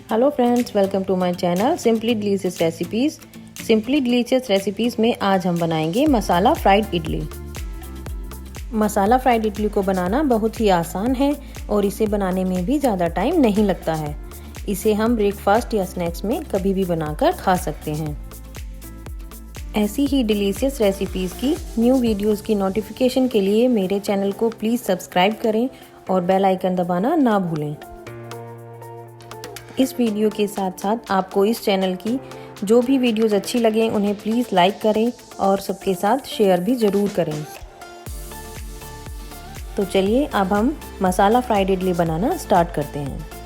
Hello friends, welcome to my channel simply delicious recipes. Simply delicious recipes में आज हम बनाएंगे मसाला फ्राइड इडली। मसाला फ्राइड इडली को बनाना बहुत ही आसान है और इसे बनाने में भी ज़्यादा टाइम नहीं लगता है। इसे हम ब्रेकफास्ट या स्नैक्स में कभी भी बनाकर खा सकते हैं। ऐसी ही डिलीशियस रेसिपीज़ की न्यू वीडियोज़ की नोटिफिकेशन के लिए मेरे चैनल को प्लीज़ सब्सक्राइब करें और बेल आइकन दबाना ना भूलें। इस वीडियो के साथ साथ आपको इस चैनल की जो भी वीडियोज़ अच्छी लगें उन्हें प्लीज़ लाइक करें और सबके साथ शेयर भी ज़रूर करें। तो चलिए अब हम मसाला फ्राइड इडली बनाना स्टार्ट करते हैं।